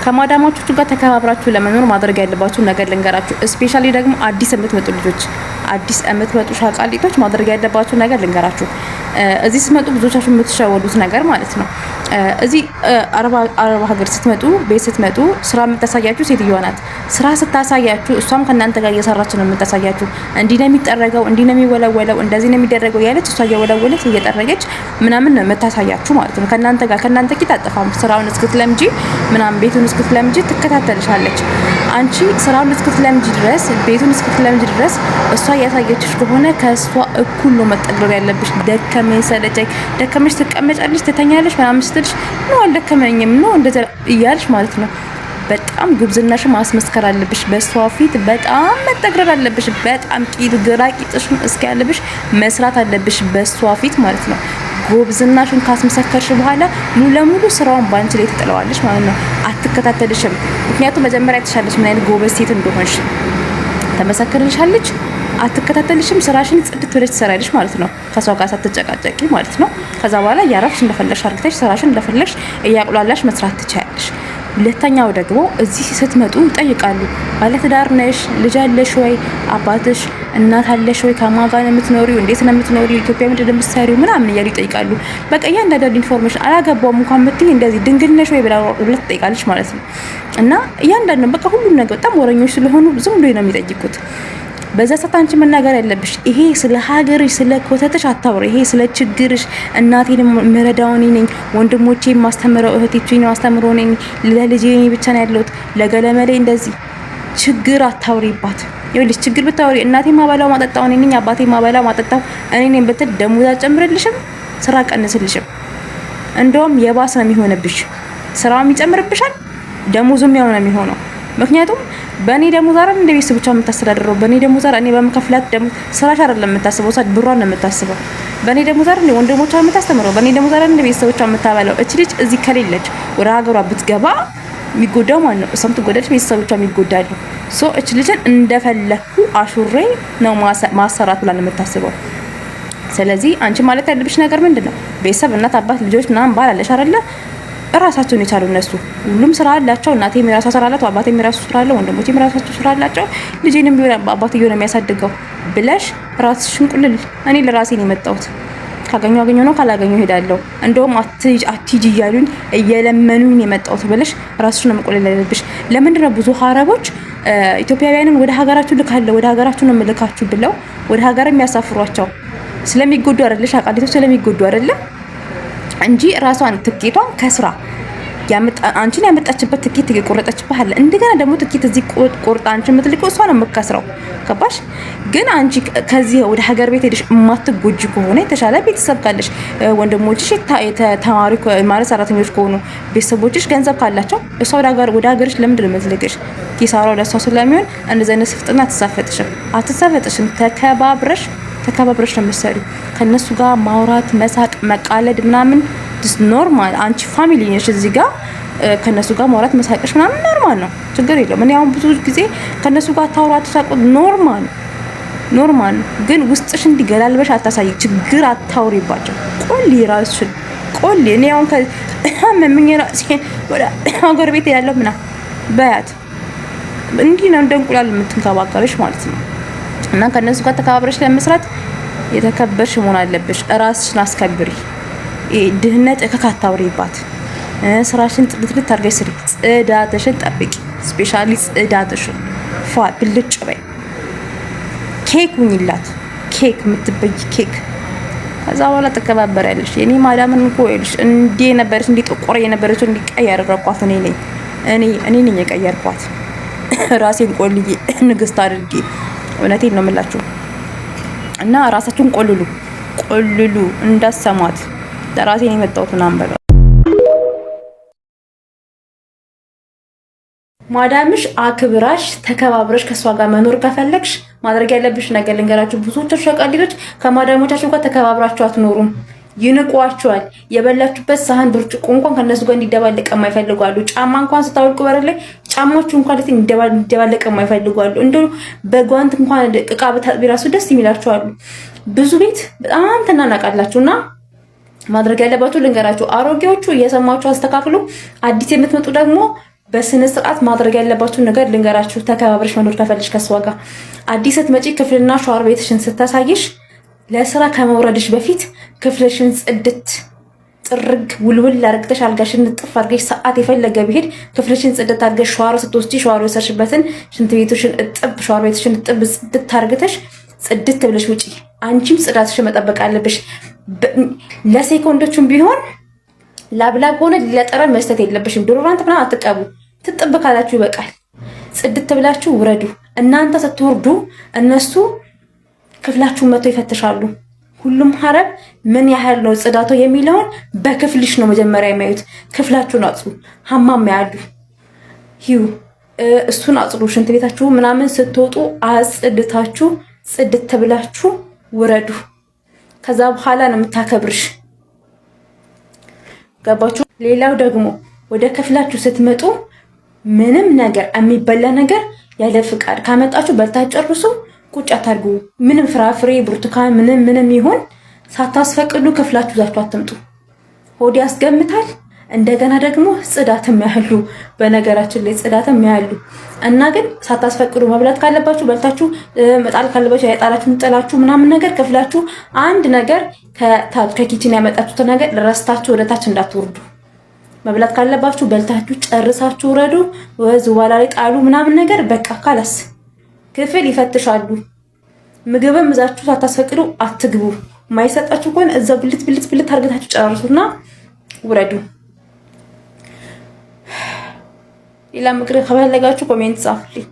ከማዳማቾቹ ጋር ተከባብራችሁ ለመኖር ማድረግ ያለባችሁ ነገር ልንገራችሁ። ስፔሻሊ ደግሞ አዲስ የምትመጡ ልጆች፣ አዲስ የምትመጡ ሻቃሊቶች ማድረግ ያለባችሁ ነገር ልንገራችሁ። እዚህ ስትመጡ ብዙዎቻችሁ የምትሸወዱት ነገር ማለት ነው። እዚህ አረብ ሀገር ስትመጡ፣ ቤት ስትመጡ ስራ የምታሳያችሁ ሴትዮዋ ናት። ስራ ስታሳያችሁ እሷም ከእናንተ ጋር እየሰራች ነው የምታሳያችሁ። እንዲህ ነው የሚጠረገው፣ እንዲህ ነው የሚወለወለው፣ እንደዚህ ነው የሚደረገው ያለች እሷ እየወለወለች እየጠረገች ምናምን ነው የምታሳያችሁ ማለት ነው። ከእናንተ ኪት አጠፋም። ስራውን እስክትለምጂ ምናምን ቤቱን እስክትለምጂ ትከታተልሻለች። አንቺ ስራውን እስክትለምጂ ድረስ ቤቱን እስክትለምጂ ድረስ እሷ እያሳየችሽ ከሆነ ከእሷ እኩል ነው መጠግረር ያለብሽ። ደከመኝ ሰለቸኝ፣ ደከመሽ ትቀመጫለሽ፣ ትተኛለሽ ምናምን ስትልሽ ነው አልደከመኝም ነው እንደዛ እያልሽ ማለት ነው። በጣም ጉብዝናሽ ማስመስከር አለብሽ። በሷ ፊት በጣም መጠግረር አለብሽ። በጣም ቂጥ ግራ ቂጥሽን እስኪ ያለብሽ መስራት አለብሽ በሷ ፊት ማለት ነው። ጉብዝናሽን ካስመሰከርሽ በኋላ ሙሉ ለሙሉ ስራውን ባንቺ ላይ ትጥለዋለሽ ማለት ነው። አትከታተልሽም። ምክንያቱም መጀመሪያ ተሻለሽ ምን አይነት ጎበዝ ሴት እንደሆንሽ ተመሰክርልሻለች። አትከታተልሽም። ስራሽን ጽድት ብለሽ ትሰራለሽ ማለት ነው። ከሷ ጋር ሳትጨቃጨቂ ማለት ነው። ከዛ በኋላ ያረፍሽ እንደፈለግሽ አርግተሽ ስራሽን እንደፈለግሽ እያቁላላሽ መስራት ትችያለሽ። ሁለተኛው ደግሞ እዚህ ስትመጡ ይጠይቃሉ። ባለትዳር ነሽ? ልጅ አለሽ ወይ? አባትሽ እናት አለሽ ወይ? ከማን ጋር ነው የምትኖሪው? እንዴት ነው የምትኖሪው? ኢትዮጵያ ምንድን ነው የምትሰሪው? ምናምን እያሉ ይጠይቃሉ። በቃ እያንዳንዱ ኢንፎርሜሽን አላገባውም እንኳን ብትይ እንደዚህ ድንግል ነሽ ወይ ብላ ትጠይቃለች ማለት ነው። እና እያንዳንዱ በቃ ሁሉም ነገር በጣም ወረኞች ስለሆኑ ዝም ብሎ ነው የሚጠይቁት። በዛ ሰዓት አንቺ መናገር ያለብሽ ይሄ ስለ ሀገርሽ ስለ ኮተትሽ አታውሪ። ይሄ ስለ ችግርሽ እናቴን ምረዳው እኔ ነኝ፣ ወንድሞቼ ማስተምረው እህቶቼን ማስተምረው እኔ ነኝ፣ ለልጄ እኔ ብቻ ነው ያለሁት፣ ለገለመሌ እንደዚህ ችግር አታውሪባት። ይኸውልሽ ችግር ብታወሪ እናቴ ማበላው ማጠጣው እኔ ነኝ፣ አባቴ ማበላው ማጠጣው እኔ ነኝ ብትል ደሞዝ አልጨምርልሽም፣ ስራ ቀንስልሽም። እንደውም የባስ ነው የሚሆንብሽ። ስራውም ይጨምርብሻል፣ ደሞዙም ያው ነው የሚሆነው። ምክንያቱም በእኔ ደሞዝ አይደል እንደ ቤተሰቦቿ የምታስተዳድረው። በእኔ ደሞዝ አይደል እኔ በመከፍላት ደሞዝ ስራሽ አይደለም የምታስበው፣ ሳት ብሯን ነው የምታስበው። በእኔ ደሞዝ አይደል ወንድሞቿ የምታስተምረው፣ በእኔ ደሞዝ አይደል እንደ ቤተሰቦቿ የምታበላው። እቺ ልጅ እዚህ ከሌለች ወደ ሀገሯ ብትገባ የሚጎዳው ማን ነው? እሷም ትጎዳለች፣ ቤተሰቦቿ የሚጎዳሉ። ሶ እቺ ልጅን እንደፈለኩ አሹሬ ነው ማሰራት ብላ ነው የምታስበው። ስለዚህ አንቺ ማለት ያለብሽ ነገር ምንድነው? ቤተሰብ እናት፣ አባት፣ ልጆች ምናምን ባል አለሽ አይደለ? ራሳቸውን የቻሉ እነሱ ሁሉም ስራ አላቸው። እናቴ የራሷ ስራ አላት፣ አባቴ የራሱ ስራ አለው፣ ወንድሞቼ የራሳቸው ስራ አላቸው። ልጄንም ቢሆን አባትየው ነው የሚያሳድገው ብለሽ ራስሽን ቁልል። እኔ ለራሴ ነው የመጣሁት። ካገኘው ነው፣ ካላገኘው ሄዳለሁ። እንደውም አትሂጂ እያሉኝ እየለመኑኝ የመጣሁት ብለሽ ራስሽን ነው መቆለል ያለብሽ። ለምንድን ነው ብዙ ሀረቦች ኢትዮጵያውያንን ወደ ሀገራችሁ ልካለሁ፣ ወደ ሀገራችሁ ነው የምልካችሁ ብለው ወደ ሀገር የሚያሳፍሯቸው? ስለሚጎዱ አይደለሽ? አቃሊቶች ስለሚጎዱ አይደለም እንጂ ራሷን ትኬቷን ከስራ አንቺን ያመጣችበት ትኬት የቆረጠችበት አለ። እንደገና ደግሞ ትኬት እዚህ ቆርጣ አንቺ የምትልከው እሷ ነው የምትከስረው። ገባሽ? ግን አንቺ ከዚህ ወደ ሀገር ቤት ሄደሽ የማትጎጂ ከሆነ የተሻለ ቤተሰብ ካለሽ፣ ወንድሞችሽ ተማሪ ማለት ሰራተኞች ከሆኑ ቤተሰቦችሽ ገንዘብ ካላቸው እሷ ወደ ሀገርሽ ለምንድን ነው የምትልክሽ? ኪሳራው ለእሷ ስለሚሆን እንደዚህ አይነት ስፍጥና አትሳፈጥሽም። ተከባብረሽ ነው የምትሰሪው። ከነሱ ጋር ማውራት፣ መሳቅ፣ መቃለድ ምናምን ኖርማል። አንቺ ፋሚሊ ነሽ እዚህ ጋር ከነሱ ጋር ማውራት መሳቅሽ ምናምን ኖርማል ነው፣ ችግር የለውም። እኔ አሁን ብዙ ጊዜ ከነሱ ጋር ታውራት ሳቁ ኖርማል ነው። ግን ውስጥሽ እንዲገላልበሽ አታሳይ። ችግር አታውሪባቸው። ቆሊ ራስሽን ቆሊ። እኔ አሁን ከመምኝ ራሴን ወደ ሀገር ቤት ያለው ምና በያት እንዲህ ነው እንደ እንቁላል የምትንከባከብሽ ማለት ነው። እና ከነሱ ጋር ተከባብረሽ ለመስራት የተከበርሽ መሆን አለብሽ። ራስሽን አስከብሪ። ድህነት እከካታውሪባት። ስራሽን ጥልጥልት አድርገሽ ስሪ። ጽዳትሽን ጠብቂ። ስፔሻሊ ጽዳትሽን ፏ ብልጭ በይ። ኬክ ሁኚላት። ኬክ የምትበይ ኬክ። ከዛ በኋላ ተከባበሪያለሽ። የኔ ማዳምን እኮ ይልሽ እንዴ ነበርሽ፣ እንዴ ጥቁር የነበረችው እንዴ ቀይ ያደረኳት እኔ ነኝ የቀየርኳት። ራሴን ቆልዬ ንግስት አድርጌ እውነቴን ነው የምላችሁ። እና ራሳችሁን ቆልሉ እንዳሰማት። ለራሴ ነው የመጣሁት ምናምን በለው። ማዳምሽ አክብራሽ ተከባብረሽ ከሷ ጋር መኖር ከፈለግሽ ማድረግ ያለብሽ ነገር ልንገራችሁ። ብዙዎቻችሁ ሸቃሊቶች ከማዳሞቻችሁ ጋር ተከባብራችሁ አትኖሩም። ይንቋቸዋል። የበላችሁበት ሳህን ብርጭቆ እንኳን ከነሱ ጋር እንዲደባለቅ የማይፈልጓሉ። ጫማ እንኳን ስታወልቁ በር ላይ ጫማችሁ እንኳን እንዲደባለቅ የማይፈልጓሉ። እንደው በጓንት እንኳን እቃ በታጥቢ ራሱ ደስ የሚላችኋሉ። ብዙ ቤት በጣም ተናናቃላችሁና ማድረግ ያለባችሁ ልንገራችሁ። አሮጌዎቹ እየሰማችሁ አስተካክሉ። አዲስ የምትመጡ ደግሞ በስነ ስርዓት ማድረግ ያለባችሁን ነገር ልንገራችሁ። ተከባብረሽ መኖር ከፈልሽ ከሷ ጋር አዲስ ስትመጪ ክፍልና ሻወር ቤትሽን ስታሳይሽ ለስራ ከመውረድሽ በፊት ክፍልሽን ጽድት ጥርግ ውልውል አርግተሽ አልጋሽን ንጥፍ አርገሽ ሰዓት የፈለገ ቢሄድ ክፍልሽን ጽድት አርገሽ ሻወር ስትወስጂ ሻወር የወሰድሽበትን ሽንት ቤትሽን እጥብ ሻወር ቤትሽን እጥብ ጽድት አርግተሽ ጽድት ብለሽ ውጪ። አንቺም ጽዳትሽን መጠበቅ አለብሽ። ለሴኮንዶቹም ቢሆን ላብላብ ሆነ ለጠረን መስጠት የለብሽም። ዶሮራንት ምናምን አትቀቡ። ትጥብ ካላችሁ ይበቃል። ጽድት ብላችሁ ውረዱ። እናንተ ስትወርዱ እነሱ ክፍላችሁን መጥተው ይፈትሻሉ። ሁሉም ሀረብ ምን ያህል ነው ጽዳቶ የሚለውን በክፍልሽ ነው መጀመሪያ የሚያዩት። ክፍላችሁን አጽዱ። ሀማም ያሉ ሂው እሱን አጽዱ። ሽንት ቤታችሁ ምናምን ስትወጡ አጽድታችሁ ጽድት ብላችሁ ውረዱ። ከዛ በኋላ ነው የምታከብርሽ። ገባችሁ? ሌላው ደግሞ ወደ ክፍላችሁ ስትመጡ ምንም ነገር የሚበላ ነገር ያለ ፍቃድ ካመጣችሁ በልታችሁ ጨርሱ። ቁጭ አታርጉ። ምንም ፍራፍሬ፣ ብርቱካን፣ ምንም ይሁን ሳታስፈቅዱ ክፍላችሁ ዛችሁ አትምጡ። ሆድ ያስገምታል። እንደገና ደግሞ ጽዳትም ያህሉ በነገራችን ላይ ጽዳትም ያህሉ እና ግን ሳታስፈቅዱ መብላት ካለባችሁ በልታችሁ መጣል ካለባችሁ ያጣላችሁን ጥላችሁ ምናምን ነገር ክፍላችሁ አንድ ነገር ከኪችን ያመጣችሁት ነገር ረስታችሁ ወደታች እንዳትወርዱ። መብላት ካለባችሁ በልታችሁ ጨርሳችሁ ውረዱ። ወዝዋላ ላይ ጣሉ ምናምን ነገር በቃ ካላስ ክፍል ይፈትሻሉ። ምግብም እዛችሁ ሳታስፈቅዱ አትግቡ። ማይሰጣችሁ ከሆነ እዛው ብልት አርግታችሁ ጨርሱና ውረዱ። ሌላ ምክር ከፈለጋችሁ ኮሜንት ጻፉልኝ።